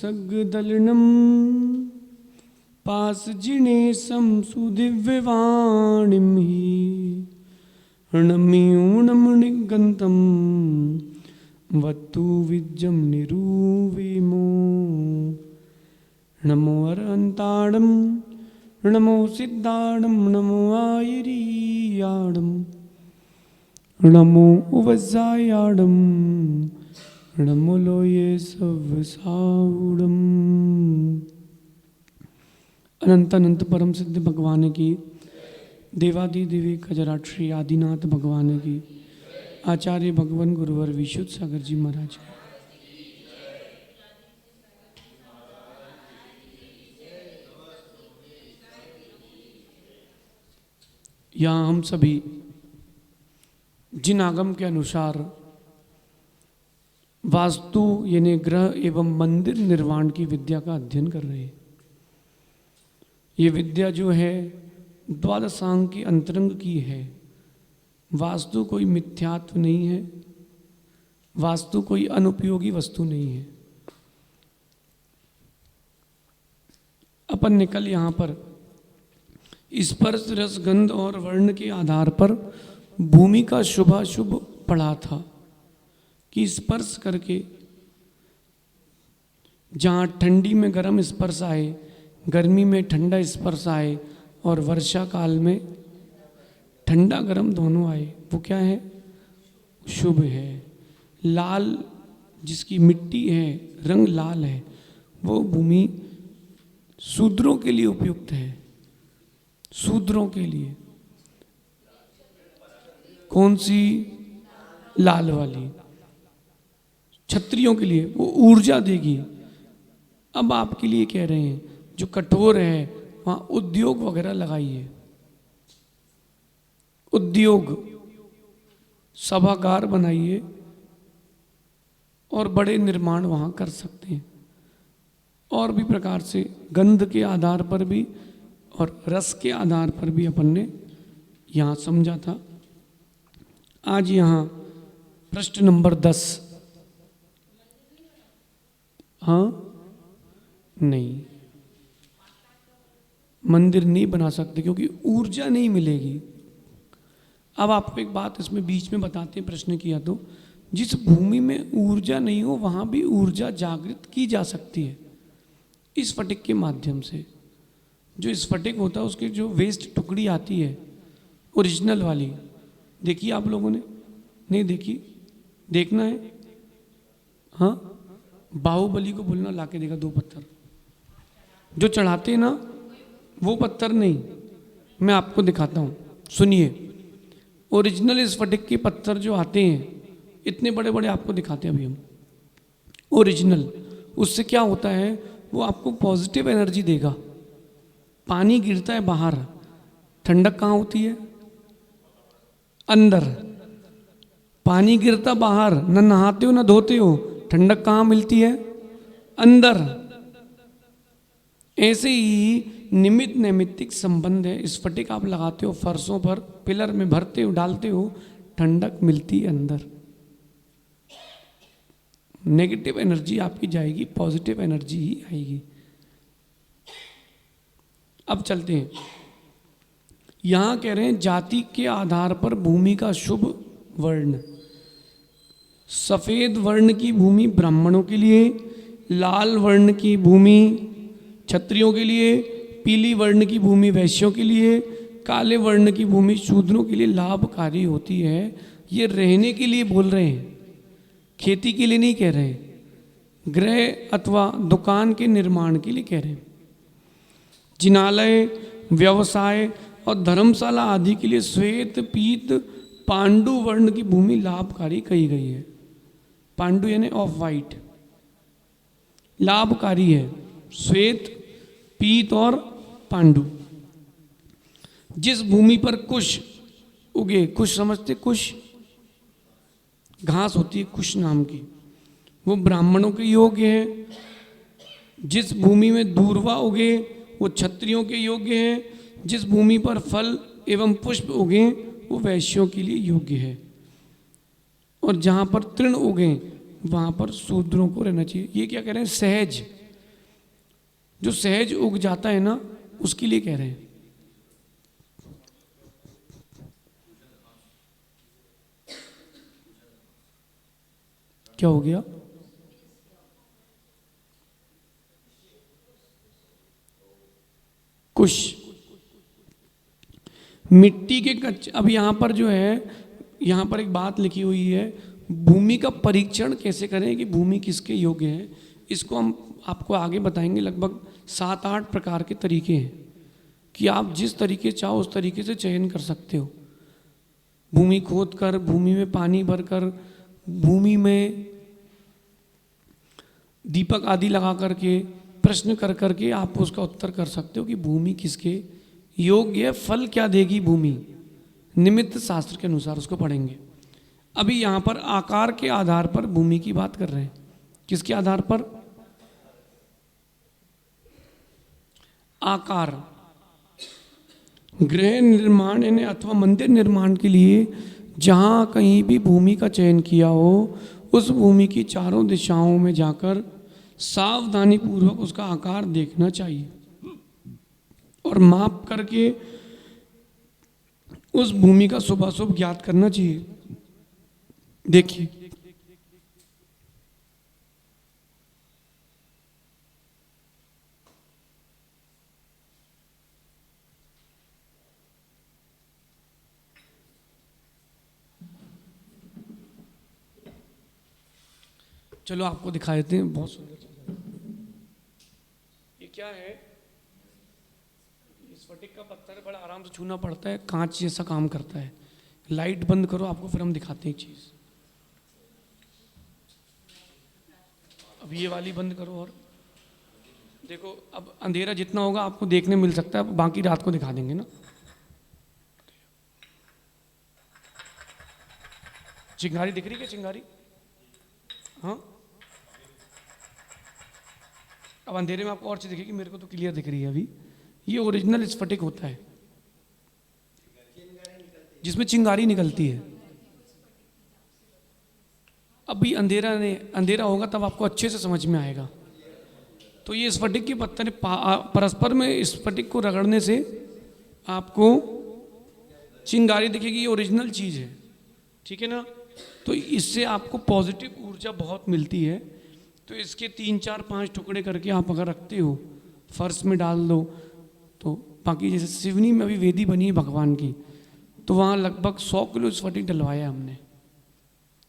सगदलनम पास जिनेशम सुदिव्यवाणिम ही नम्यूणम निगंतम वत्तु विज्जम निरूविमो। नमो अरहंताणम नमो सिद्धाणम नमो आयरीयाणम नमो उवज्जायाणम नमो लोये सव्वसाऊणम। अनंत अनंत परम सिद्ध भगवान की, देवादि देवी खजराक्षी आदिनाथ भगवान की, आचार्य भगवान गुरुवर विशुद्ध सागर जी महाराज की। यहाँ हम सभी जिन आगम के अनुसार वास्तु यानी ग्रह एवं मंदिर निर्माण की विद्या का अध्ययन कर रहे हैं। ये विद्या जो है द्वादशांग की अंतरंग की है। वास्तु कोई मिथ्यात्व नहीं है, वास्तु कोई अनुपयोगी वस्तु नहीं है। अपन ने कल यहाँ पर स्पर्श रस गंध और वर्ण के आधार पर भूमि का शुभाशुभ पढ़ा था कि स्पर्श करके जहाँ ठंडी में गर्म स्पर्श आए, गर्मी में ठंडा स्पर्श आए और वर्षा काल में ठंडा गर्म दोनों आए, वो क्या है? शुभ है। लाल जिसकी मिट्टी है, रंग लाल है, वो भूमि शूद्रों के लिए उपयुक्त है। शूद्रों के लिए कौन सी? लाल वाली। क्षत्रियों के लिए वो ऊर्जा देगी। अब आपके लिए कह रहे हैं जो कठोर है वहां उद्योग वगैरह लगाइए। उद्योग, सभागार बनाइए और बड़े निर्माण वहां कर सकते हैं। और भी प्रकार से गंध के आधार पर भी और रस के आधार पर भी अपन ने यहाँ समझा था। आज यहाँ प्रश्न नंबर 10। हाँ, नहीं, मंदिर नहीं बना सकते क्योंकि ऊर्जा नहीं मिलेगी। अब आपको एक बात इसमें बीच में बताते हैं, प्रश्न किया तो, जिस भूमि में ऊर्जा नहीं हो वहाँ भी ऊर्जा जागृत की जा सकती है इस स्फटिक के माध्यम से। जो स्फटिक होता है उसकी जो वेस्ट टुकड़ी आती है ओरिजिनल वाली, देखिए आप लोगों ने? नहीं देखी? देखना है? हाँ, बाहुबली को बोलना लाके देगा 2 पत्थर जो चढ़ाते हैं ना, वो पत्थर नहीं, मैं आपको दिखाता हूँ, सुनिए। ओरिजिनल स्फटिक के पत्थर जो आते हैं इतने बड़े बड़े आपको दिखाते हैं अभी हम। ओरिजिनल, उससे क्या होता है, वो आपको पॉजिटिव एनर्जी देगा। पानी गिरता है बाहर, ठंडक कहाँ होती है? अंदर। पानी गिरता बाहर, न नहाते हो न धोते हो, ठंडक कहाँ मिलती है? अंदर। ऐसे ही निमित्त नैमित्तिक संबंध है। स्फटिक आप लगाते हो फर्शों पर, पिलर में भरते हो, डालते हो, ठंडक मिलती है अंदर। नेगेटिव एनर्जी आपकी जाएगी, पॉजिटिव एनर्जी ही आएगी। अब चलते हैं, यहां कह रहे हैं जाति के आधार पर भूमि का शुभ वर्ण। सफेद वर्ण की भूमि ब्राह्मणों के लिए, लाल वर्ण की भूमि क्षत्रियों के लिए, पीली वर्ण की भूमि वैश्यों के लिए, काले वर्ण की भूमि शूद्रों के लिए लाभकारी होती है। ये रहने के लिए बोल रहे हैं, खेती के लिए नहीं कह रहे हैं। गृह अथवा दुकान के निर्माण के लिए कह रहे हैं। जिनालय, व्यवसाय और धर्मशाला आदि के लिए श्वेत, पीत, पांडु वर्ण की भूमि लाभकारी कही गई है। पांडु यानी ऑफ वाइट, लाभकारी है। श्वेत, पीत और पांडु। जिस भूमि पर कुश उगे, कुश समझते? कुश घास होती है कुश नाम की, वो ब्राह्मणों के योग्य है। जिस भूमि में दूर्वा उगे वो क्षत्रियों के योग्य है। जिस भूमि पर फल एवं पुष्प उगे वो वैश्यों के लिए योग्य है। और जहाँ पर तृण उगे वहाँ पर शूद्रों को रहना चाहिए। ये क्या कह रहे हैं? सहज जो सहज उग जाता है ना, उसके लिए कह रहे हैं। क्या हो गया? कुश मिट्टी के कच्चे। अब यहां पर जो है, यहां पर एक बात लिखी हुई है, भूमि का परीक्षण कैसे करें कि भूमि किसके योग्य है। इसको हम आपको आगे बताएंगे। लगभग 7-8 प्रकार के तरीके हैं कि आप जिस तरीके चाहो उस तरीके से चयन कर सकते हो। भूमि खोद कर, भूमि में पानी भरकर, भूमि में दीपक आदि लगा करके, प्रश्न कर करके आप उसका उत्तर कर सकते हो कि भूमि किसके योग्य है, फल क्या देगी भूमि, निमित्त शास्त्र के अनुसार उसको पढ़ेंगे। अभी यहाँ पर आकार के आधार पर भूमि की बात कर रहे हैं। किसके आधार पर? आकार। गृह निर्माण यानी अथवा मंदिर निर्माण के लिए जहाँ कहीं भी भूमि का चयन किया हो, उस भूमि की चारों दिशाओं में जाकर सावधानी पूर्वक उसका आकार देखना चाहिए और माप करके उस भूमि का शुभाशुभ ज्ञात करना चाहिए। देखिए, चलो आपको दिखा देते हैं। बहुत सुंदर चीज है। ये क्या है? स्फटिक का पत्थर है, बड़ा आराम से छूना पड़ता है, कांच जैसा काम करता है। लाइट बंद करो, आपको फिर हम दिखाते हैं एक चीज। अब ये वाली बंद करो और देखो। अब अंधेरा जितना होगा आपको देखने मिल सकता है, बाकी रात को दिखा देंगे ना। चिंगारी दिख रही है क्या? चिंगारी, हाँ। अब अंधेरे में आपको और चीज दिखेगी, मेरे को तो क्लियर दिख रही है अभी। ये ओरिजिनल स्फटिक होता है जिसमें चिंगारी निकलती है। अभी अंधेरा होगा तब आपको अच्छे से समझ में आएगा। तो ये स्फटिक के पत्थर परस्पर में स्फटिक को रगड़ने से आपको चिंगारी दिखेगी। ये ओरिजिनल चीज है, ठीक है ना। तो इससे आपको पॉजिटिव ऊर्जा बहुत मिलती है। तो इसके 3-4-5 टुकड़े करके आप अगर रखते हो, फर्श में डाल दो, तो बाकी जैसे सिवनी में अभी वेदी बनी है भगवान की, तो वहाँ लगभग 100 किलो स्फटिक डलवाया हमने,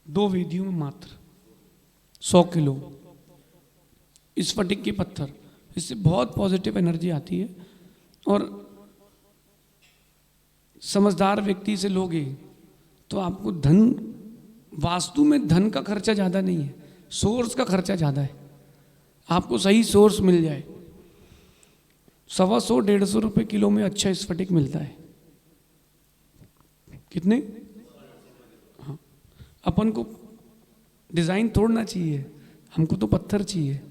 2 वेदियों में मात्र 100 किलो स्फटिक के पत्थर। इससे बहुत पॉजिटिव एनर्जी आती है। और समझदार व्यक्ति से लोगे तो आपको धन, वास्तु में धन का खर्चा ज़्यादा नहीं है, सोर्स का खर्चा ज़्यादा है। आपको सही सोर्स मिल जाए, 125-150 रुपये किलो में अच्छा स्फटिक मिलता है। कितने? हाँ, अपन को डिज़ाइन तोड़ना चाहिए, हमको तो पत्थर चाहिए।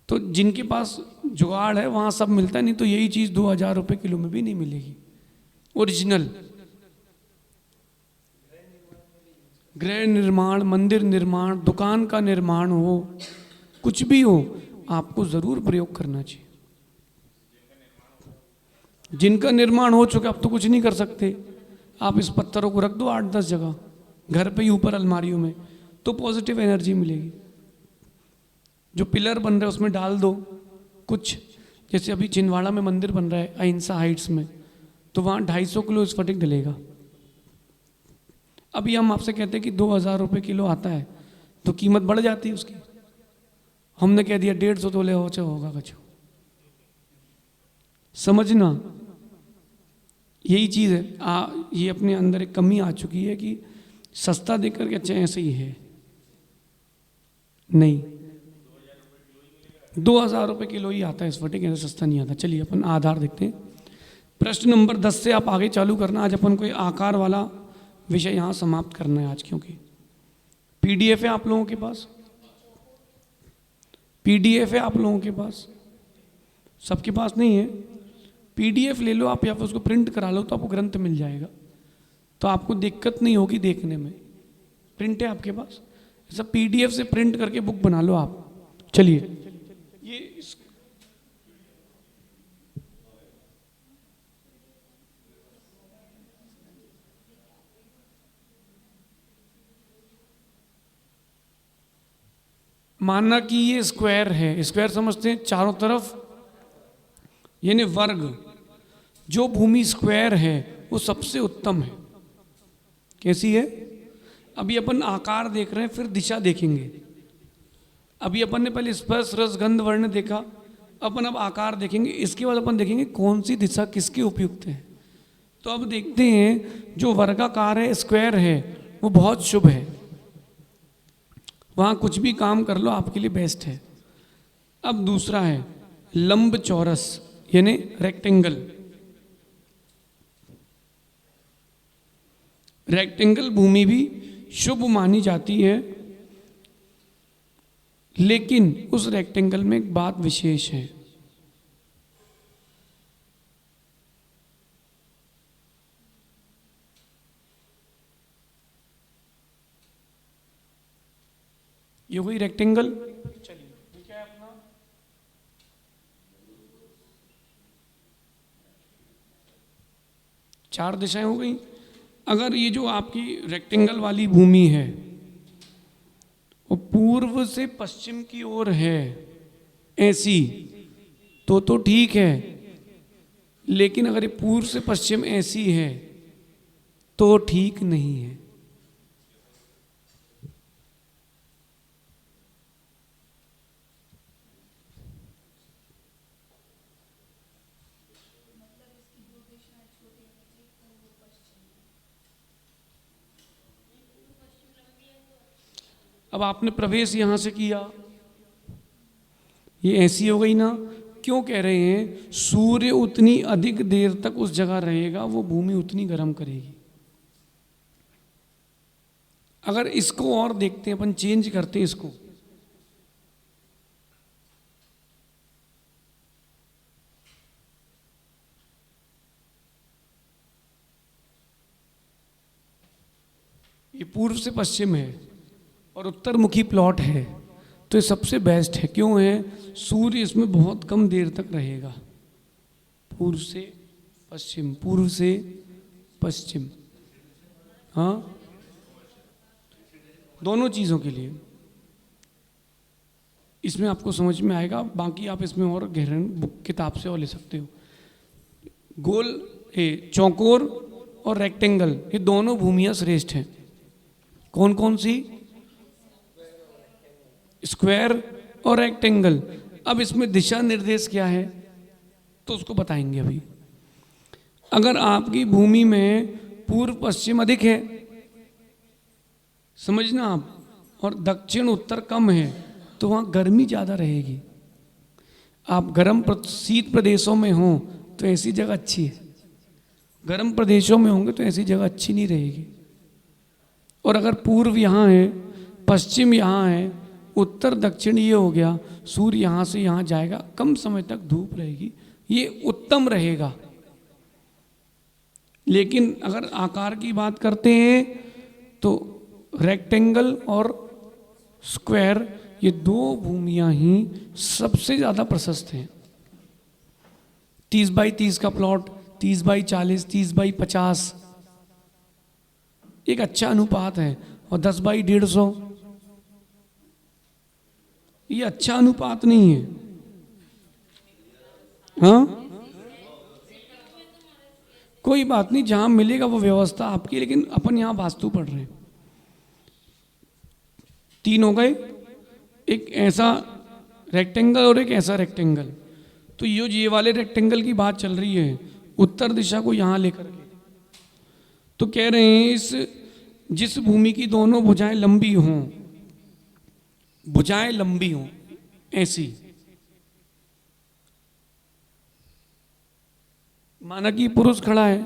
तो जिनके पास जुगाड़ है वहाँ सब मिलता है, नहीं तो यही चीज़ 2000 रुपये किलो में भी नहीं मिलेगी ओरिजिनल। गृह निर्माण, मंदिर निर्माण, दुकान का निर्माण हो, कुछ भी हो, आपको ज़रूर प्रयोग करना चाहिए। जिनका निर्माण हो चुका, अब तो कुछ नहीं कर सकते। आप इस पत्थरों को रख दो 8-10 जगह घर पे ही, ऊपर अलमारियों में, तो पॉजिटिव एनर्जी मिलेगी। जो पिलर बन रहे हैं उसमें डाल दो कुछ। जैसे अभी छिंदवाड़ा में मंदिर बन रहा है अहिंसा हाइट्स में, तो वहाँ 250 किलो स्फटिक डलेगा। अभी हम आपसे कहते हैं कि 2000 रुपये किलो आता है, तो कीमत बढ़ जाती है उसकी। हमने कह दिया 150 तोले हो चाहे होगा कछु। समझना, यही चीज़ है। ये अपने अंदर एक कमी आ चुकी है कि सस्ता देकर के अच्छा ऐसे ही है। नहीं, 2000 रुपये किलो ही आता है स्फटिक, ऐसे सस्ता नहीं आता। चलिए अपन आधार देखते हैं। प्रश्न नंबर 10 से आप आगे चालू करना। आज अपन को आकार वाला विषय यहाँ समाप्त करना है आज, क्योंकि पीडीएफ है आप लोगों के पास, पीडीएफ है आप लोगों के पास, सबके पास नहीं है। पीडीएफ ले लो आप, या फिर उसको प्रिंट करा लो तो आपको ग्रंथ मिल जाएगा, तो आपको दिक्कत नहीं होगी देखने में। प्रिंट है आपके पास, ऐसा पीडीएफ से प्रिंट करके बुक बना लो आप। चलिए, ये माना कि ये स्क्वायर है, स्क्वायर समझते हैं, चारों तरफ यानी वर्ग। जो भूमि स्क्वायर है वो सबसे उत्तम है। कैसी है? अभी अपन आकार देख रहे हैं, फिर दिशा देखेंगे। अभी अपन ने पहले स्पर्श रस गंध वर्ण देखा, अपन अब आकार देखेंगे, इसके बाद अपन देखेंगे कौन सी दिशा किसके उपयुक्त है। तो अब देखते हैं जो वर्गाकार है, स्क्वायर है, वो बहुत शुभ है, वहाँ कुछ भी काम कर लो आपके लिए बेस्ट है। अब दूसरा है लंब चौरस यानी रेक्टेंगल। रेक्टेंगल भूमि भी शुभ मानी जाती है, लेकिन उस रेक्टेंगल में एक बात विशेष है। ये वही रेक्टेंगल, चलिए ये क्या है अपना, चार दिशाएं हो गई। अगर ये जो आपकी रेक्टेंगल वाली भूमि है वो पूर्व से पश्चिम की ओर है ऐसी, तो ठीक है, लेकिन अगर ये पूर्व से पश्चिम ऐसी है तो ठीक नहीं है। अब आपने प्रवेश यहां से किया, ये ऐसी हो गई ना। क्यों कह रहे हैं? सूर्य उतनी अधिक देर तक उस जगह रहेगा, वो भूमि उतनी गर्म करेगी। अगर इसको और देखते हैं अपन, चेंज करते हैं इसको, ये पूर्व से पश्चिम है और उत्तरमुखी प्लॉट है, तो ये सबसे बेस्ट है। क्यों है? सूर्य इसमें बहुत कम देर तक रहेगा। पूर्व से पश्चिम, पूर्व से पश्चिम, हाँ, दोनों चीज़ों के लिए इसमें आपको समझ में आएगा। बाकी आप इसमें और गहराई बुक किताब से और ले सकते हो। गोल चौकोर और रेक्टेंगल, ये दोनों भूमियाँ श्रेष्ठ हैं। कौन कौन सी? स्क्वायर और रेक्टेंगल। अब इसमें दिशा निर्देश क्या है तो उसको बताएंगे अभी। अगर आपकी भूमि में पूर्व पश्चिम अधिक है, समझना आप, और दक्षिण उत्तर कम है, तो वहाँ गर्मी ज़्यादा रहेगी। आप गर्म शीत प्रदेशों में हो तो ऐसी जगह अच्छी है, गर्म प्रदेशों में होंगे तो ऐसी जगह अच्छी नहीं रहेगी। और अगर पूर्व यहाँ है, पश्चिम यहाँ है, उत्तर दक्षिण ये हो गया, सूर्य यहाँ से यहाँ जाएगा, कम समय तक धूप रहेगी, ये उत्तम रहेगा। लेकिन अगर आकार की बात करते हैं तो रेक्टेंगल और स्क्वायर, ये दो भूमियाँ ही सबसे ज़्यादा प्रशस्त हैं। 30 बाई 30 का प्लॉट, 30 बाई 40, 30 बाई 50 एक अच्छा अनुपात है, और 10 बाई 150 ये अच्छा अनुपात नहीं है। हाँ, कोई बात नहीं, जहां मिलेगा वो व्यवस्था आपकी, लेकिन अपन यहां वास्तु पढ़ रहे हैं। 3 हो गए, एक ऐसा रेक्टेंगल और एक ऐसा रेक्टेंगल। तो ये वाले रेक्टेंगल की बात चल रही है, उत्तर दिशा को यहां लेकर के। तो कह रहे हैं जिस भूमि की दोनों भुजाएं लंबी हों, भुजाएं लंबी हों ऐसी, माना कि पुरुष खड़ा है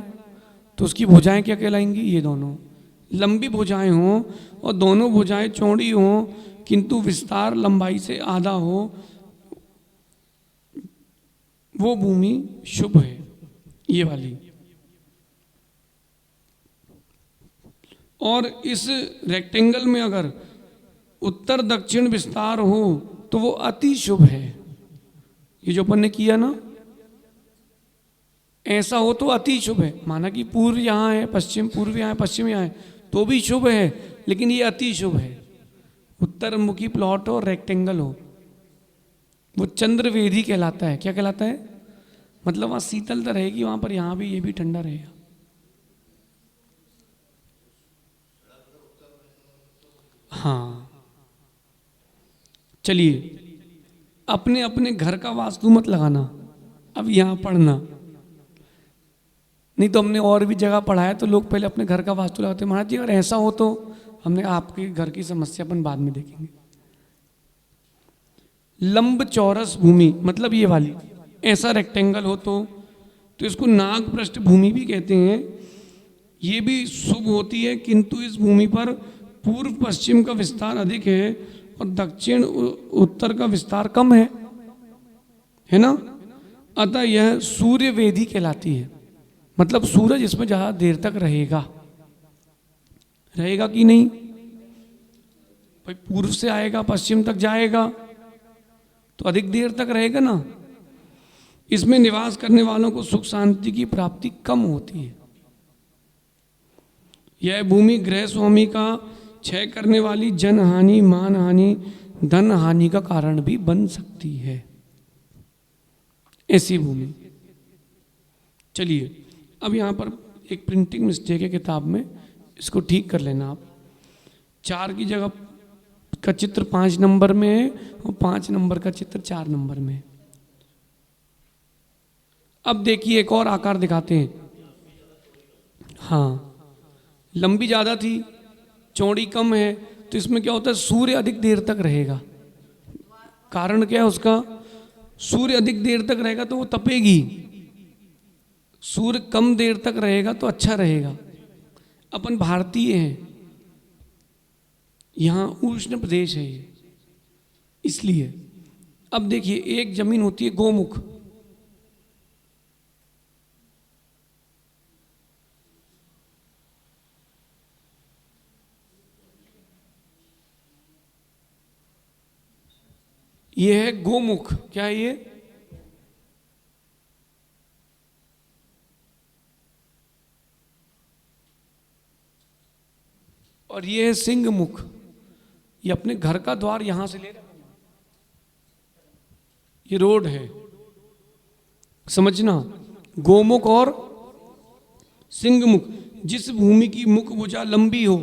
तो उसकी भुजाएं क्या कहलाएंगी? ये दोनों लंबी भुजाएं हों, और दोनों भुजाएं चौड़ी हों किंतु विस्तार लंबाई से आधा हो, वो भूमि शुभ है, ये वाली। और इस रेक्टेंगल में अगर उत्तर दक्षिण विस्तार हो तो वो अति शुभ है। ये जो अपन ने किया ना, ऐसा हो तो अति शुभ है। माना कि पूर्व यहाँ है, पश्चिम, पूर्व यहाँ है, पश्चिम यहाँ है, तो भी शुभ है, लेकिन ये अति शुभ है। उत्तरमुखी प्लॉट हो, रेक्टेंगल हो, वो चंद्रवेदी कहलाता है। क्या कहलाता है? मतलब वहाँ शीतलता रहेगी, वहाँ पर यहाँ भी ये भी ठंडा रहेगा। हाँ, चलिए, अपने अपने घर का वास्तु मत लगाना, अब यहाँ पढ़ना। नहीं तो हमने और भी जगह पढ़ा है, तो लोग पहले अपने घर का वास्तु लगाते हैं। महाराज जी अगर ऐसा हो तो हमने आपके घर की समस्या अपन बाद में देखेंगे। लंब चौरस भूमि मतलब ये वाली, ऐसा रेक्टेंगल हो तो इसको नाग पृष्ठ भूमि भी कहते हैं। ये भी शुभ होती है, किंतु इस भूमि पर पूर्व पश्चिम का विस्तार अधिक है और दक्षिण उत्तर का विस्तार कम है ना। अतः यह सूर्य वेदी कहलाती है। मतलब सूरज इसमें ज्यादा देर तक रहेगा कि नहीं भाई? पूर्व से आएगा, पश्चिम तक जाएगा तो अधिक देर तक रहेगा ना। इसमें निवास करने वालों को सुख शांति की प्राप्ति कम होती है। यह भूमि गृह स्वामी का क्षय करने वाली जन हानि, मान हानि, धन हानि का कारण भी बन सकती है, ऐसी भूमि। चलिए, अब यहां पर एक प्रिंटिंग मिस्टेक है किताब में, इसको ठीक कर लेना आप। 4 की जगह का चित्र 5 नंबर में है और 5 नंबर का चित्र 4 नंबर में है। अब देखिए एक और आकार दिखाते हैं। हाँ, लंबी ज्यादा थी, चौड़ी कम है, तो इसमें क्या होता है? सूर्य अधिक देर तक रहेगा। कारण क्या है उसका? सूर्य अधिक देर तक रहेगा तो वो तपेगी, सूर्य कम देर तक रहेगा तो अच्छा रहेगा। अपन भारतीय हैं, यहाँ उष्ण प्रदेश है ये, इसलिए। अब देखिए, एक जमीन होती है गोमुख, ये है गोमुख। क्या है ये? और ये है सिंह मुख। ये अपने घर का द्वार यहां से ले रहे, ये रोड है, समझना। गोमुख और सिंह मुख, जिस भूमि की मुख भुजा लंबी हो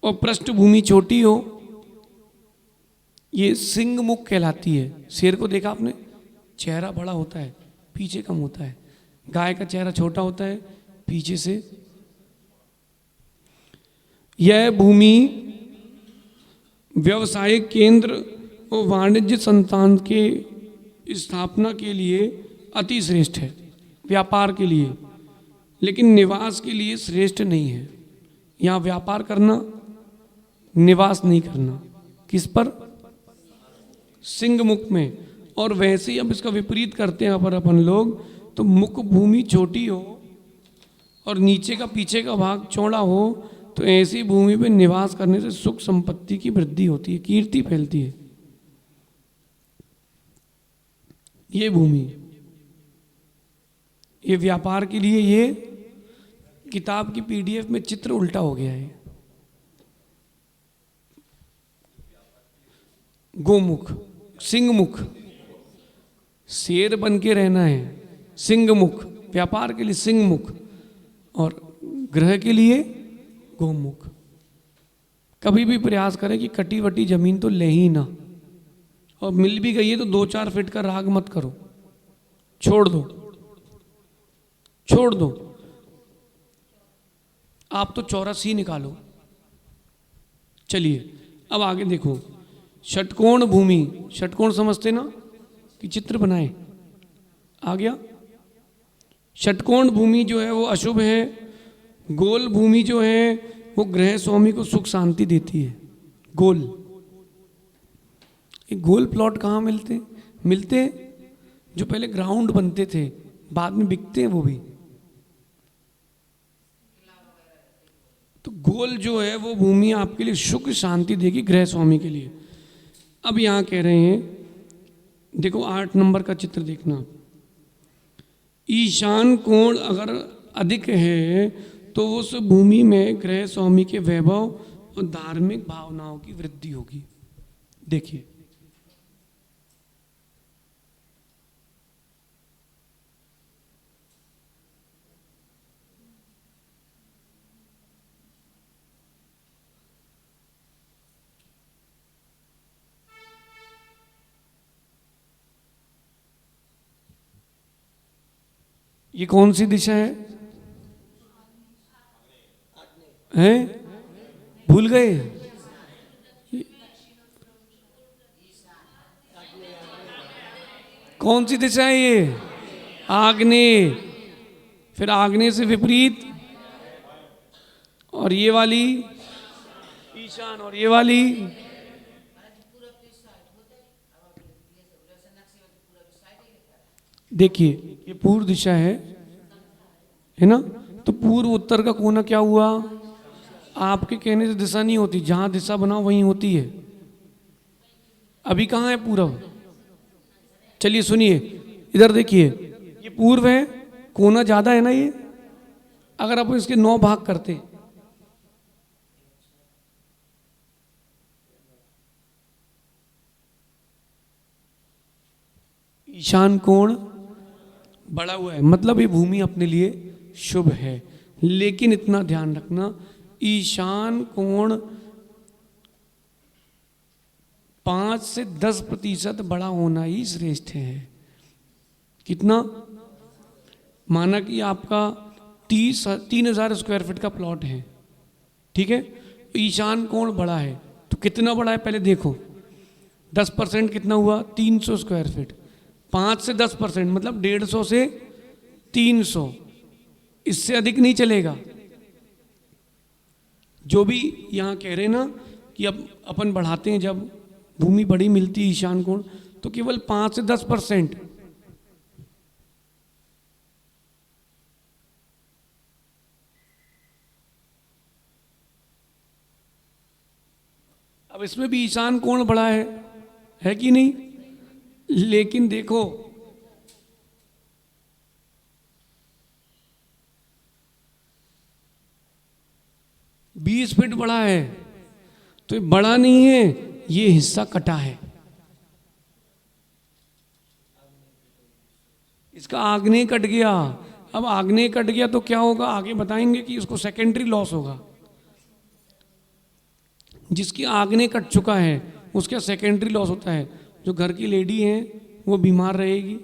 और पृष्ठभूमि छोटी हो, ये सिंह मुख कहलाती है। शेर को देखा आपने? चेहरा बड़ा होता है, पीछे कम होता है। गाय का चेहरा छोटा होता है, पीछे से। यह भूमि व्यवसायिक केंद्र और वाणिज्य संस्थान के स्थापना के लिए अति श्रेष्ठ है, व्यापार के लिए, लेकिन निवास के लिए श्रेष्ठ नहीं है। यहाँ व्यापार करना, निवास नहीं करना। किस पर? सिंह मुख में। और वैसे ही अब इसका विपरीत करते हैं पर अपन लोग, तो मुख भूमि छोटी हो और नीचे का पीछे का भाग चौड़ा हो, तो ऐसी भूमि पर निवास करने से सुख संपत्ति की वृद्धि होती है, कीर्ति फैलती है। ये भूमि, ये व्यापार के लिए। ये किताब की पीडीएफ में चित्र उल्टा हो गया है। गोमुख, सिंह मुख, शेर बन के रहना है। सिंह मुख, व्यापार के लिए सिंह मुख, और ग्रह के लिए गोमुख। कभी भी प्रयास करें कि कटी वटी जमीन तो ले ही ना, और मिल भी गई है तो 2-4 फीट का राग मत करो, छोड़ दो। आप तो चौरस ही निकालो। चलिए, अब आगे देखो। षटकोण भूमि, षटकोण समझते ना कि चित्र बनाए, आ गया। षटकोण भूमि जो है वो अशुभ है। गोल भूमि जो है वो गृह स्वामी को सुख शांति देती है। गोल, ये गोल प्लॉट कहाँ मिलते जो पहले ग्राउंड बनते थे, बाद में बिकते हैं वो भी। तो गोल जो है वो भूमि आपके लिए सुख शांति देगी, गृह स्वामी के लिए। अब यहां कह रहे हैं, देखो 8 नंबर का चित्र देखना। ईशान कोण अगर अधिक है तो उस भूमि में गृह स्वामी के वैभव और धार्मिक भावनाओं की वृद्धि होगी। देखिए, ये कौन सी दिशा है? हैं? भूल गए? कौन सी दिशा है ये? आग्नेय। फिर आग्नेय से विपरीत, और ये वाली ईशान, और ये वाली देखिए, ये पूर्व दिशा है ना? तो पूर्व उत्तर का कोना क्या हुआ? आपके कहने से दिशा नहीं होती, जहां दिशा बनाओ वहीं होती है। अभी कहाँ है पूर्व? चलिए सुनिए, इधर देखिए, ये पूर्व है, कोना ज्यादा है ना ये। अगर आप इसके 9 भाग करते, ईशान कोण बढ़ा हुआ है, मतलब ये भूमि अपने लिए शुभ है। लेकिन इतना ध्यान रखना, ईशान कोण 5 से 10% बड़ा होना ही श्रेष्ठ है। कितना? माना कि आपका 3,000 स्क्वायर फीट का प्लॉट है, ठीक है? ईशान कोण बड़ा है, तो कितना बड़ा है पहले देखो। 10% कितना हुआ? 300 स्क्वायर फीट। 5 से 10% मतलब 150 से 300, इससे अधिक नहीं चलेगा। जो भी यहाँ कह रहे हैं ना कि अब अपन बढ़ाते हैं, जब भूमि बड़ी मिलती है ईशान कोण, तो केवल 5 से 10%। अब इसमें भी ईशान कोण बड़ा है कि नहीं? लेकिन देखो, बीस फीट बड़ा है, तो ये बड़ा नहीं है, ये हिस्सा कटा है। इसका आग्नेय कट गया। अब आग्नेय कट गया तो क्या होगा? आगे बताएंगे कि उसको सेकेंडरी लॉस होगा। जिसकी आग्नेय कट चुका है उसका सेकेंडरी लॉस होता है। जो घर की लेडी है वो बीमार रहेगी,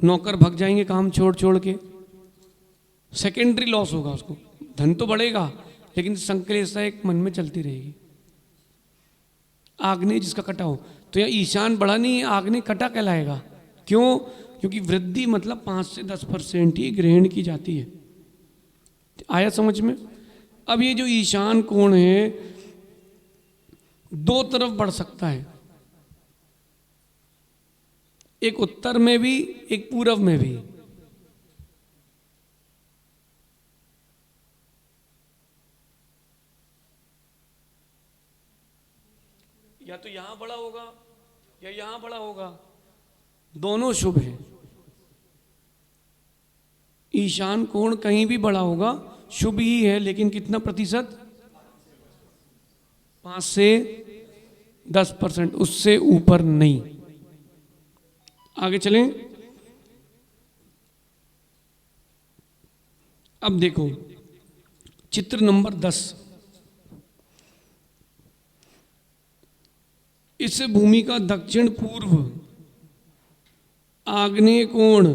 नौकर भाग जाएंगे काम छोड़ छोड़ के, सेकेंडरी लॉस होगा उसको। धन तो बढ़ेगा लेकिन संक्लेशता एक मन में चलती रहेगी। आग्नेय जिसका कटा हो, तो यहाँ ईशान बढ़ा नहीं है, आग्नेय कटा कहलाएगा। क्यों? क्योंकि वृद्धि मतलब 5 से 10% ही ग्रहण की जाती है। आया समझ में? अब ये जो ईशान कोण है 2 तरफ बढ़ सकता है, एक उत्तर में भी, एक पूर्व में भी। या तो यहां बड़ा होगा या यहां बड़ा होगा, दोनों शुभ हैं। ईशान कोण कहीं भी बड़ा होगा शुभ ही है, लेकिन कितना प्रतिशत? 5 से 10%, उससे ऊपर नहीं। आगे चलें। अब देखो चित्र नंबर 10। इस भूमि का दक्षिण पूर्व आग्नेय कोण,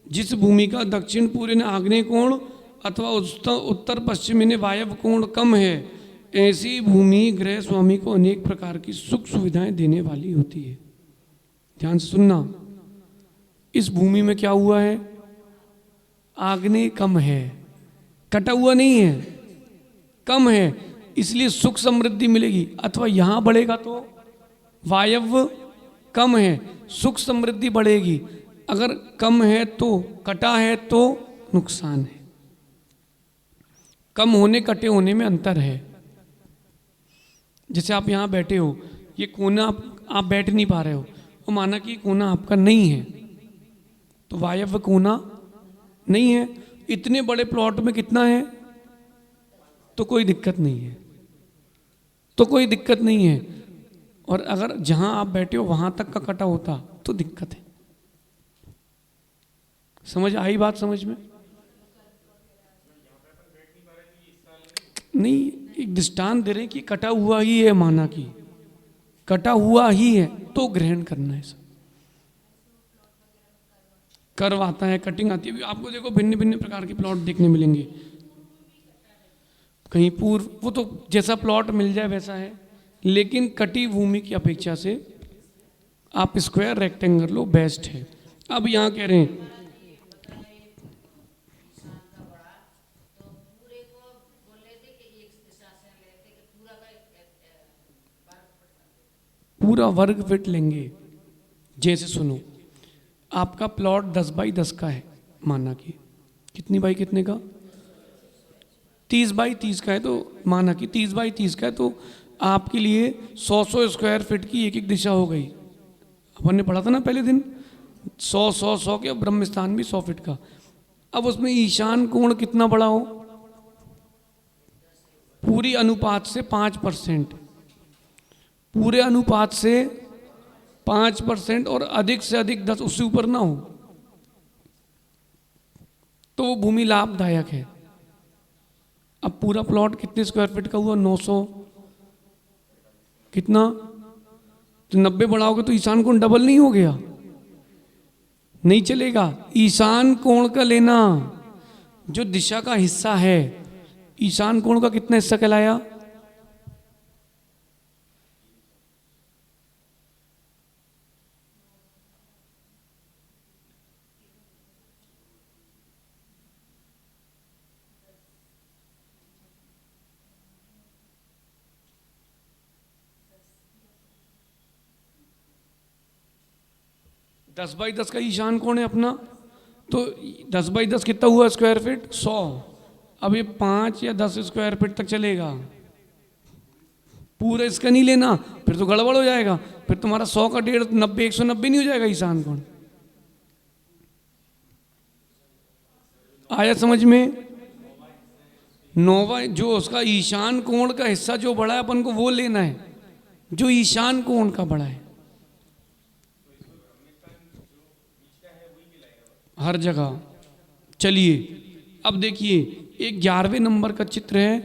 जिस भूमि का दक्षिण पूर्व ने आग्नेय कोण अथवा उत्तर पश्चिम ने वायव्य कोण कम है, ऐसी भूमि गृह स्वामी को अनेक प्रकार की सुख सुविधाएं देने वाली होती है। ध्यान से सुनना, इस भूमि में क्या हुआ है? आग्नेय कम है, कटा हुआ नहीं है, कम है, इसलिए सुख समृद्धि मिलेगी। अथवा यहां बढ़ेगा तो वायव्य कम है, सुख समृद्धि बढ़ेगी। अगर कम है तो, कटा है तो नुकसान है। कम होने कटे होने में अंतर है। जैसे आप यहां बैठे हो, ये कोना आप बैठ नहीं पा रहे हो, वो माना कि कोना आपका नहीं है, तो वायव्य कोना नहीं है। इतने बड़े प्लॉट में कितना है? तो कोई दिक्कत नहीं है, तो कोई दिक्कत नहीं है, और अगर जहां आप बैठे हो वहां तक का कटा होता तो दिक्कत है। समझ आई बात? समझ में नहीं, एक दृष्टांत दे रहे हैं कि कटा हुआ ही है, माना कि कटा हुआ ही है तो ग्रहण करना है। सब कर्व आता है, कटिंग आती है। आपको देखो भिन्न भिन्न प्रकार के प्लॉट देखने मिलेंगे। कहीं पूर्व, वो तो जैसा प्लॉट मिल जाए वैसा है, लेकिन कटी भूमि की अपेक्षा से आप स्क्वायर रेक्टेंगल लो, बेस्ट है। अब यहाँ कह रहे हैं पूरा वर्ग फीट लेंगे। जैसे सुनो, आपका प्लॉट 10 बाई 10 का है, माना कि कितनी बाई कितने का, 30 बाई 30 का है, तो माना कि 30 बाई 30 का है, तो आपके लिए 100 स्क्वायर फीट की एक एक दिशा हो गई। अपन ने पढ़ा था ना पहले दिन, 100 के, ब्रह्म स्थान भी 100 फीट का। अब उसमें ईशान कोण कितना बड़ा हो, पूरी अनुपात से 5%, पूरे अनुपात से 5%, और अधिक से अधिक 10, उससे ऊपर ना हो, तो वो भूमि लाभदायक है। अब पूरा प्लॉट कितने स्क्वायर फीट का हुआ, 900 कितना, तो 90 बढ़ाओगे तो ईशान कोण डबल नहीं हो गया? नहीं चलेगा। ईशान कोण का लेना, जो दिशा का हिस्सा है, ईशान कोण का कितना हिस्सा कहलाया, दस बाई 10 का ईशान कोण है अपना, तो 10 बाई 10 कितना हुआ स्क्वायर फीट, 100। अब ये 5 या 10 स्क्वायर फीट तक चलेगा, पूरा इसका नहीं लेना, फिर तो गड़बड़ हो जाएगा। फिर तुम्हारा 100 का 150, 90, 190 नहीं हो जाएगा ईशान कोण। आया समझ में? नोवा, जो उसका ईशान कोण का हिस्सा जो बड़ा है, अपन को वो लेना है जो ईशान कोण का बड़ा है, हर जगह। चलिए अब देखिए, एक 11वें नंबर का चित्र है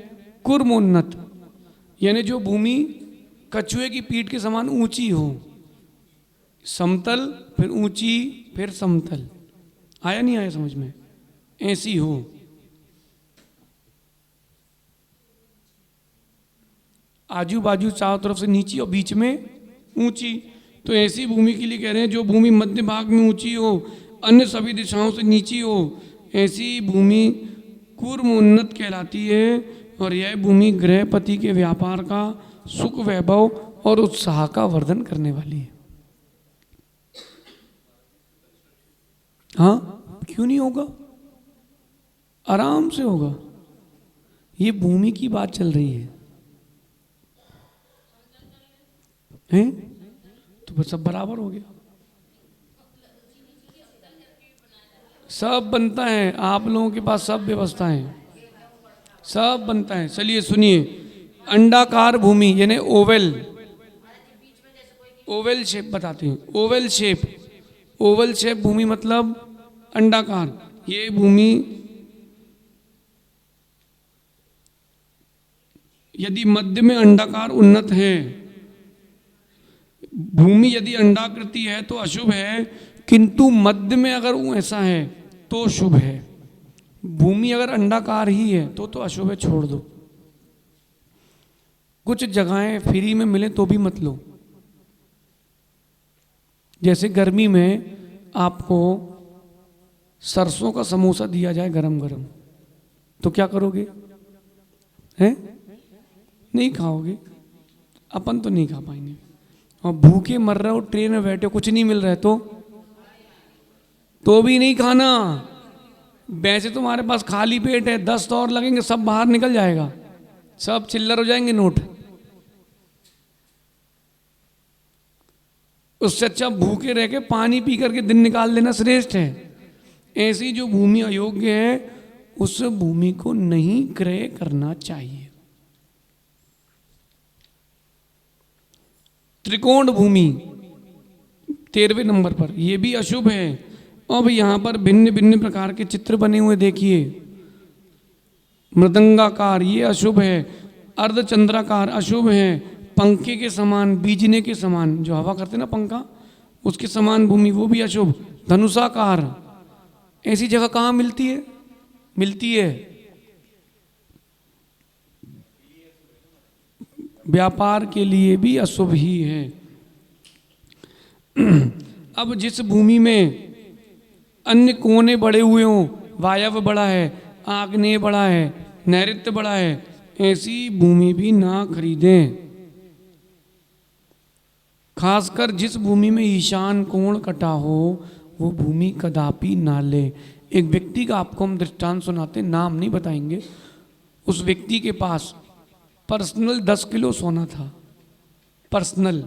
कुर्मोन्नत, यानी जो भूमि कछुए की पीठ के समान ऊंची हो, समतल फिर ऊंची फिर समतल। आया नहीं आया समझ में? ऐसी हो। आजू बाजू चारों तरफ से नीची और बीच में ऊंची, तो ऐसी भूमि के लिए कह रहे हैं जो भूमि मध्य भाग में ऊंची हो, अन्य सभी दिशाओं से नीची हो, ऐसी भूमि कूर्मोन्नत कहलाती है। और यह भूमि गृहपति के व्यापार का सुख, वैभव और उत्साह का वर्धन करने वाली है। हाँ, क्यों नहीं होगा, आराम से होगा। ये भूमि की बात चल रही है, हैं? तो बस सब बराबर हो गया, सब बनता है। आप लोगों के पास सब व्यवस्था है, सब बनता है। चलिए सुनिए, अंडाकार भूमि यानी ओवल, ओवल शेप बताते हैं, ओवल शेप, ओवल शेप भूमि मतलब अंडाकार। ये भूमि यदि मध्य में अंडाकार उन्नत है, भूमि यदि अंडाकृति है तो अशुभ है, किंतु मध्य में अगर ऐसा है तो शुभ है। भूमि अगर अंडाकार ही है तो अशुभ है, छोड़ दो। कुछ जगहें फ्री में मिले तो भी मत लो। जैसे गर्मी में आपको सरसों का समोसा दिया जाए गरम गरम, तो क्या करोगे? हैं? नहीं खाओगे, अपन तो नहीं खा पाएंगे। और भूखे मर रहे हो, ट्रेन में बैठे हो, कुछ नहीं मिल रहा है तो भी नहीं खाना। वैसे तुम्हारे पास खाली पेट है, 10 तो और लगेंगे, सब बाहर निकल जाएगा, सब चिल्लर हो जाएंगे नोट। उससे अच्छा भूखे रह के पानी पी करके दिन निकाल देना श्रेष्ठ है। ऐसी जो भूमि अयोग्य है उस भूमि को नहीं क्रय करना चाहिए। त्रिकोण भूमि 13वें नंबर पर, ये भी अशुभ है। अब यहाँ पर भिन्न भिन्न प्रकार के चित्र बने हुए देखिए। मृदंगाकार ये अशुभ है, अर्धचंद्राकार अशुभ है, पंखे के समान, बीजने के समान, जो हवा करते ना पंखा, उसके समान भूमि वो भी अशुभ। धनुषाकार, ऐसी जगह कहाँ मिलती है? मिलती है व्यापार के लिए भी अशुभ ही है। अब जिस भूमि में अन्य कोने बड़े हुए हों, वायव्य बड़ा है, आग्नेय बड़ा है, नैऋत्य बड़ा है, ऐसी भूमि भी ना खरीदें। खासकर जिस भूमि में ईशान कोण कटा हो वो भूमि कदापि ना ले। एक व्यक्ति का आपको हम दृष्टांत सुनाते, नाम नहीं बताएंगे। उस व्यक्ति के पास पर्सनल 10 किलो सोना था, पर्सनल,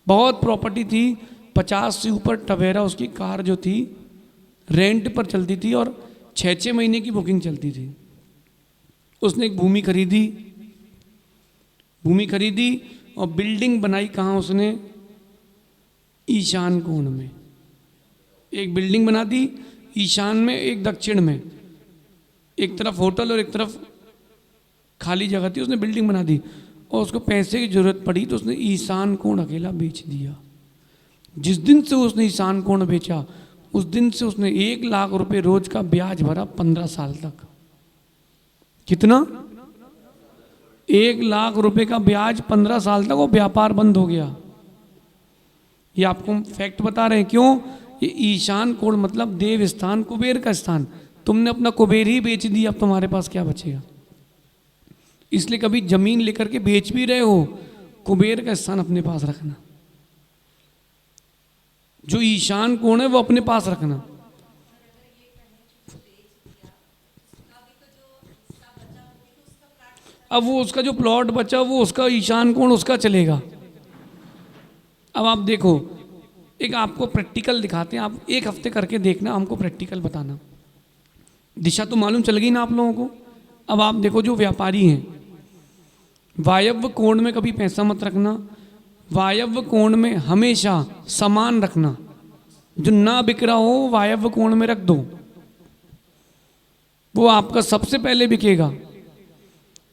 बहुत प्रॉपर्टी थी, 50 से ऊपर टवेरा उसकी कार जो थी रेंट पर चलती थी और 6-6 महीने की बुकिंग चलती थी। उसने एक भूमि खरीदी और बिल्डिंग बनाई। कहाँ उसने? ईशान कोण में एक बिल्डिंग बना दी, ईशान में, एक दक्षिण में, एक तरफ होटल और एक तरफ खाली जगह थी, उसने बिल्डिंग बना दी। और उसको पैसे की जरूरत पड़ी तो उसने ईशान कोण अकेला बेच दिया। जिस दिन से उसने ईशान कोण बेचा उस दिन से उसने 1 लाख रुपए रोज का ब्याज भरा 15 साल तक। कितना? 1 लाख रुपए का ब्याज 15 साल तक, वो व्यापार बंद हो गया। ये आपको हम फैक्ट बता रहे हैं। क्यों? ये ईशान कोण मतलब देव स्थान, कुबेर का स्थान। तुमने अपना कुबेर ही बेच दिया, अब तुम्हारे पास क्या बचेगा? इसलिए कभी जमीन लेकर के बेच भी रहे हो, कुबेर का स्थान अपने पास रखना। जो ईशान कोण है वो अपने पास रखना। अब वो उसका जो प्लॉट बचा वो उसका ईशान कोण उसका चलेगा। अब आप देखो, एक आपको प्रैक्टिकल दिखाते हैं, आप 1 हफ्ते करके देखना, हमको प्रैक्टिकल बताना। दिशा तो मालूम चल गई ना आप लोगों को। अब आप देखो, जो व्यापारी हैं, वायव्य कोण में कभी पैसा मत रखना, वायव्य कोण में हमेशा सामान रखना। जो ना बिक रहा हो वायव्य कोण में रख दो, वो आपका सबसे पहले बिकेगा,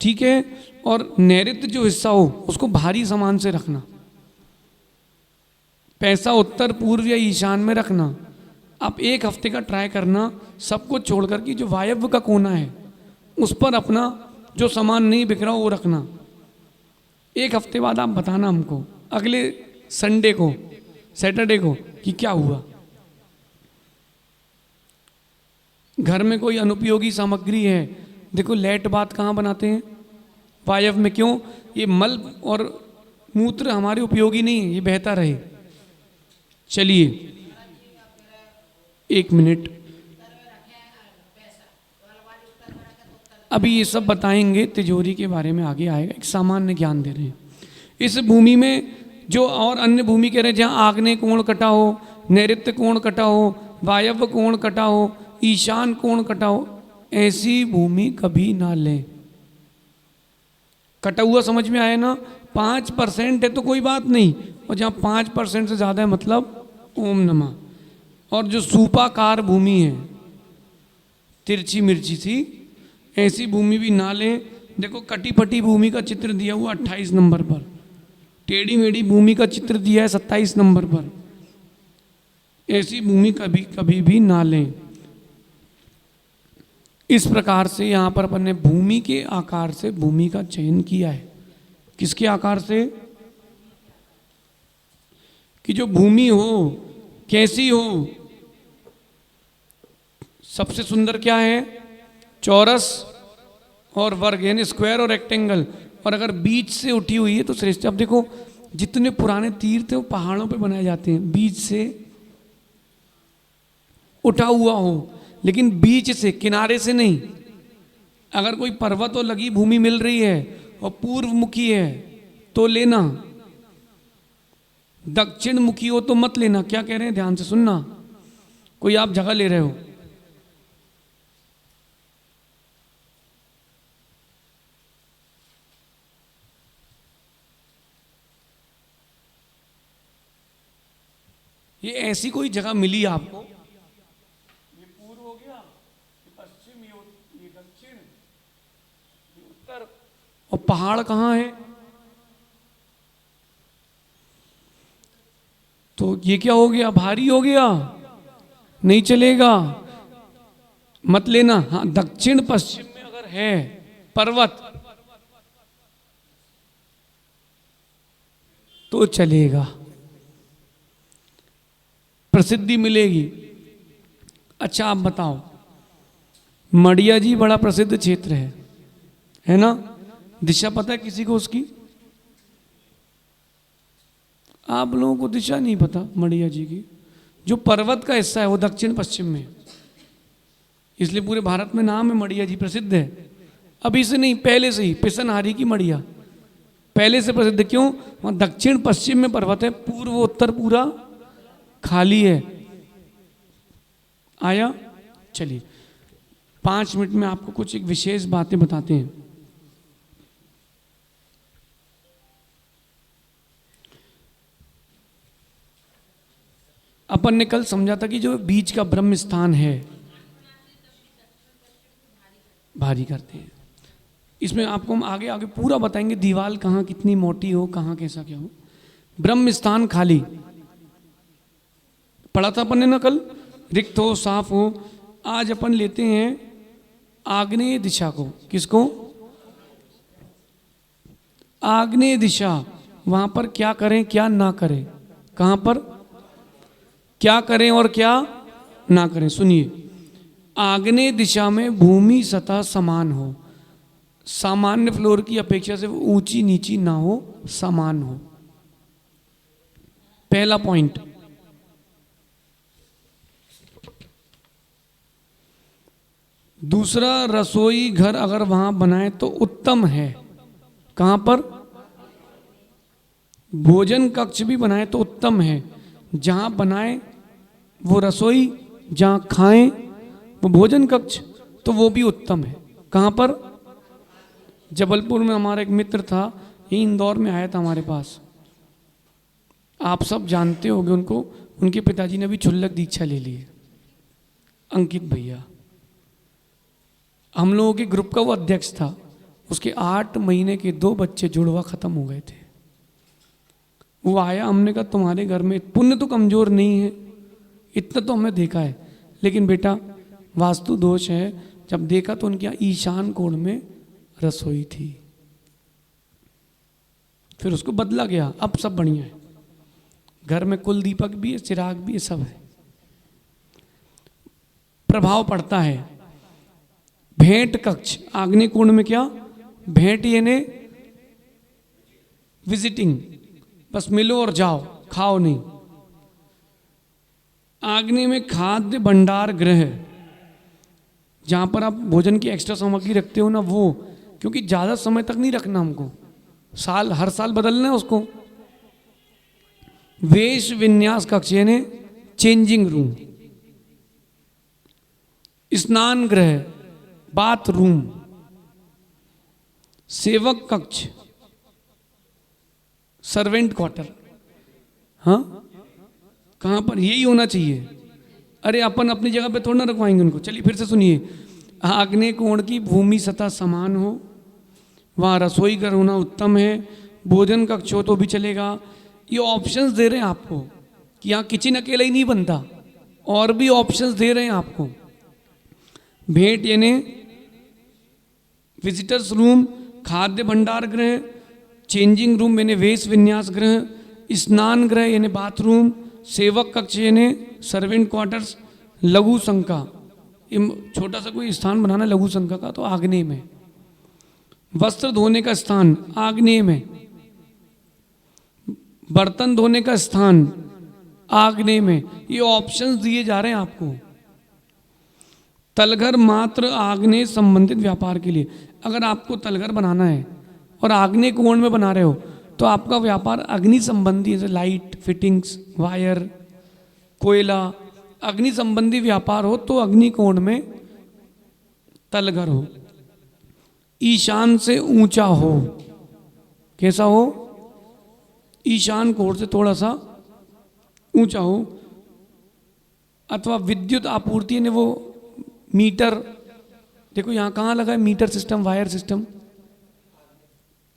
ठीक है। और नैऋत्य जो हिस्सा हो उसको भारी सामान से रखना। पैसा उत्तर, पूर्व या ईशान में रखना। आप 1 हफ्ते का ट्राई करना, सब कुछ छोड़ कर कि जो वायव्य का कोना है उस पर अपना जो सामान नहीं बिक रहा वो रखना। 1 हफ्ते बाद आप बताना हमको, अगले संडे को, सैटरडे को, कि क्या हुआ। घर में कोई अनुपयोगी सामग्री है, देखो लेट बात कहाँ बनाते हैं? वायव्य में। क्यों? ये मल और मूत्र हमारे उपयोगी नहीं है, ये बहता रहे। चलिए 1 मिनट, अभी ये सब बताएंगे, तिजोरी के बारे में आगे आएगा, एक सामान्य ज्ञान दे रहे हैं। इस भूमि में जो और अन्य भूमि कह रहे हैं जहाँ आग्नेय कोण कटा हो, नैऋत्य कोण कटा हो, वायव्य कोण कटा हो, ईशान कोण कटा हो, ऐसी भूमि कभी ना लें। कटा हुआ समझ में आया ना? 5% है तो कोई बात नहीं, और जहाँ 5% से ज़्यादा है मतलब ओम नमः। और जो सूपाकार भूमि है, तिरछी मिर्ची सी, ऐसी भूमि भी ना लें। देखो कटी फटी भूमि का चित्र दिया हुआ 28 नंबर पर, टेढ़ी मेढ़ी भूमि का चित्र दिया है 27 नंबर पर। ऐसी भूमि कभी कभी भी ना लें। इस प्रकार से यहाँ पर अपन ने भूमि के आकार से भूमि का चयन किया है। किसके आकार से? कि जो भूमि हो कैसी हो। सबसे सुंदर क्या है? चौरस और वर्ग, यानी स्क्वायर और रेक्टेंगल। और अगर बीच से उठी हुई है तो श्रेष्ठ। अब देखो, जितने पुराने तीर्थ हैं वो पहाड़ों पे बनाए जाते हैं, बीच से उठा हुआ हो, लेकिन बीच से, किनारे से नहीं। अगर कोई पर्वत और लगी भूमि मिल रही है और पूर्व मुखी है तो लेना, दक्षिण मुखी हो तो मत लेना। क्या कह रहे हैं? ध्यान से सुनना। कोई आप जगह ले रहे हो, ये ऐसी कोई जगह मिली आपको, ये पूर्व हो गया, ये पश्चिम, ये दक्षिण, ये उत्तर, और पहाड़ कहाँ है? तो ये क्या हो गया? भारी हो गया, नहीं चलेगा, मत लेना। हाँ, दक्षिण पश्चिम में अगर है पर्वत तो चलेगा, प्रसिद्धि मिलेगी। अच्छा आप बताओ, मड़िया जी बड़ा प्रसिद्ध क्षेत्र है ना? दिशा पता है किसी को उसकी? आप लोगों को दिशा नहीं पता मड़िया जी की? जो पर्वत का हिस्सा है वो दक्षिण पश्चिम में, इसलिए पूरे भारत में नाम है मड़िया जी, प्रसिद्ध है। अभी से नहीं, पहले से ही पिसनहारी की मड़िया पहले से प्रसिद्ध। क्यों? वहां दक्षिण पश्चिम में पर्वत है, पूर्व उत्तर पूरा खाली है। आया? चलिए 5 मिनट में आपको कुछ एक विशेष बातें बताते हैं। अपन ने कल समझा था कि जो बीच का ब्रह्म स्थान है भारी करते हैं। इसमें आपको हम आगे आगे पूरा बताएंगे, दीवार कहाँ कितनी मोटी हो, कहाँ कैसा क्या हो। ब्रह्म स्थान खाली पढ़ा था अपन ने ना कल, रिक्त हो साफ हो। आज अपन लेते हैं आग्नेय दिशा को। किसको? आग्नेय दिशा। वहां पर क्या करें क्या ना करें, कहां पर क्या करें और क्या ना करें। सुनिए, आग्नेय दिशा में भूमि सतह समान हो, सामान्य फ्लोर की अपेक्षा से वो ऊंची नीची ना हो, समान हो। पहला पॉइंट। दूसरा, रसोई घर अगर वहां बनाए तो उत्तम है। कहां पर? भोजन कक्ष भी बनाए तो उत्तम है। जहां बनाए वो रसोई, जहां खाएं वो भोजन कक्ष, तो वो भी उत्तम है। कहां पर? जबलपुर में हमारा एक मित्र था, ये इंदौर में आया था हमारे पास, आप सब जानते होंगे उनको। उनके पिताजी ने भी क्षुल्लक दीक्षा ले ली है, अंकित भैया। हम लोगों के ग्रुप का वो अध्यक्ष था। उसके 8 महीने के 2 बच्चे जुड़वा खत्म हो गए थे। वो आया, हमने कहा तुम्हारे घर में पुण्य तो कमजोर नहीं है, इतना तो हमने देखा है, लेकिन बेटा वास्तु दोष है। जब देखा तो उनके यहाँ ईशान कोण में रसोई थी, फिर उसको बदला गया। अब सब बढ़िया है, घर में कुल दीपक भी है, चिराग भी है, सब है। प्रभाव पड़ता है। भेंट कक्ष आग्नेय कोण में क्या? भेंट यानी विजिटिंग, बस मिलो और जाओ, खाओ नहीं। आग्नेय में खाद्य भंडार गृह, जहां पर आप भोजन की एक्स्ट्रा सामग्री रखते हो ना, वो, क्योंकि ज्यादा समय तक नहीं रखना हमको, हर साल बदलना है उसको। वेश विन्यास कक्ष यानी चेंजिंग रूम। स्नान गृह, बाथरूम। सेवक कक्ष, सर्वेंट क्वार्टर। हाँ, कहां पर? यही होना चाहिए। अरे अपन अपनी जगह पे थोड़ा ना रखवाएंगे उनको। चलिए फिर से सुनिए। आग्नेय कोण की भूमि सतह समान हो, वहां रसोई घर होना उत्तम है। भोजन कक्ष हो तो भी चलेगा। ये ऑप्शंस दे रहे हैं आपको कि यहाँ किचन अकेला ही नहीं बनता, और भी ऑप्शंस दे रहे हैं आपको। भेंट यानी विजिटर्स रूम, खाद्य भंडार गृह, चेंजिंग रूम यानी वेश विन्यास गृह, स्नान गृह यानी बाथरूम, सेवक कक्ष यानी सर्वेंट क्वार्टर्स, लघु शंका, छोटा सा कोई स्थान बनाना लघु शंका का, तो आग्नेय में। वस्त्र धोने का स्थान आग्नेय में। बर्तन धोने का स्थान आग्नेय में। ये ऑप्शंस दिए जा रहे हैं आपको। तलघर मात्र आग्नेय संबंधित व्यापार के लिए। अगर आपको तलघर बनाना है और आग्नेय कोण में बना रहे हो, तो आपका व्यापार अग्नि संबंधी, जैसे लाइट फिटिंग्स, वायर, कोयला, अग्नि संबंधी व्यापार हो तो अग्नि कोण में तलघर हो। ईशान से ऊंचा हो। कैसा हो? ईशान कोण से थोड़ा सा ऊंचा हो। अथवा विद्युत आपूर्ति यानी वो मीटर, देखो यहाँ कहाँ लगा है मीटर सिस्टम, वायर सिस्टम,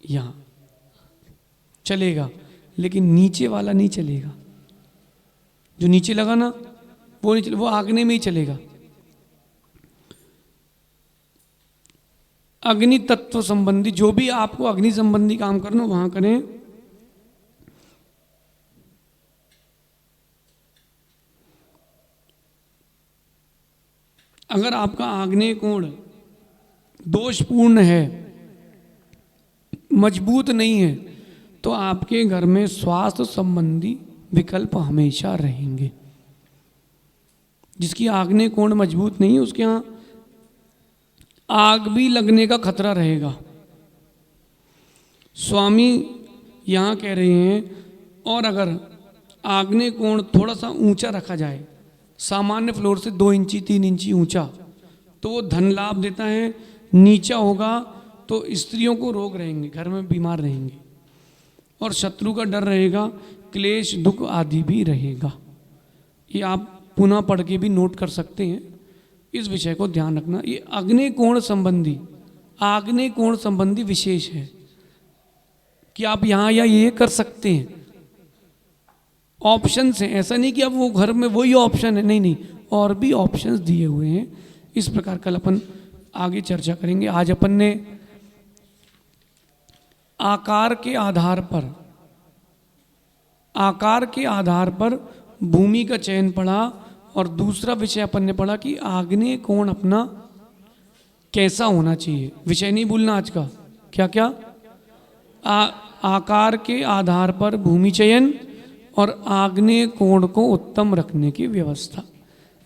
यहाँ चलेगा, लेकिन नीचे वाला नहीं चलेगा। जो नीचे लगा ना वो नहीं चलेगा, वो आग्नेय में ही चलेगा। अग्नि तत्व संबंधी जो भी आपको अग्नि संबंधी काम करना वहां करें। अगर आपका आग्नेय कोण दोषपूर्ण है, मजबूत नहीं है, तो आपके घर में स्वास्थ्य संबंधी विकल्प हमेशा रहेंगे। जिसकी आग्नेय कोण मजबूत नहीं है उसके यहाँ आग भी लगने का खतरा रहेगा। स्वामी यहाँ कह रहे हैं, और अगर आग्नेय कोण थोड़ा सा ऊंचा रखा जाए, सामान्य फ्लोर से 2 इंची 3 इंची ऊंचा, तो वो धन लाभ देता है। नीचा होगा तो स्त्रियों को रोग रहेंगे, घर में बीमार रहेंगे, और शत्रु का डर रहेगा, क्लेश दुख आदि भी रहेगा। ये आप पुनः पढ़ के भी नोट कर सकते हैं, इस विषय को ध्यान रखना। ये आग्नेय कोण संबंधी विशेष है कि आप यहाँ या ये कर सकते हैं, ऑप्शन हैं। ऐसा नहीं कि अब वो घर में वही ऑप्शन है, नहीं, और भी ऑप्शंस दिए हुए हैं। इस प्रकार कल अपन आगे चर्चा करेंगे। आज अपन ने आकार के आधार पर भूमि का चयन पढ़ा, और दूसरा विषय अपन ने पढ़ा कि आग्नेय कोण अपना कैसा होना चाहिए। विषय नहीं भूलना आज का, क्या आकार के आधार पर भूमि चयन और आग्नेय कोण को उत्तम रखने की व्यवस्था,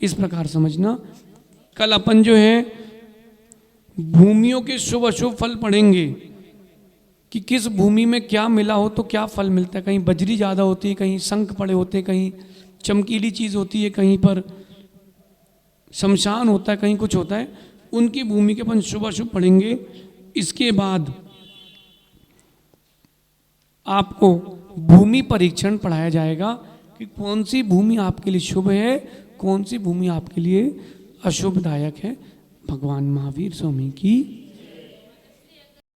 इस प्रकार समझना। कल अपन जो है भूमियों के शुभ अशुभ फल पढ़ेंगे कि किस भूमि में क्या मिला हो तो क्या फल मिलता है। कहीं बजरी ज़्यादा होती है, कहीं शंख पड़े होते हैं, कहीं चमकीली चीज़ होती है, कहीं पर शमशान होता है, कहीं कुछ होता है। उनकी भूमि के अपन शुभ अशुभ पढ़ेंगे। इसके बाद आपको भूमि परीक्षण पढ़ाया जाएगा कि कौन सी भूमि आपके लिए शुभ है, कौन सी भूमि आपके लिए अशुभदायक है। भगवान महावीर स्वामी की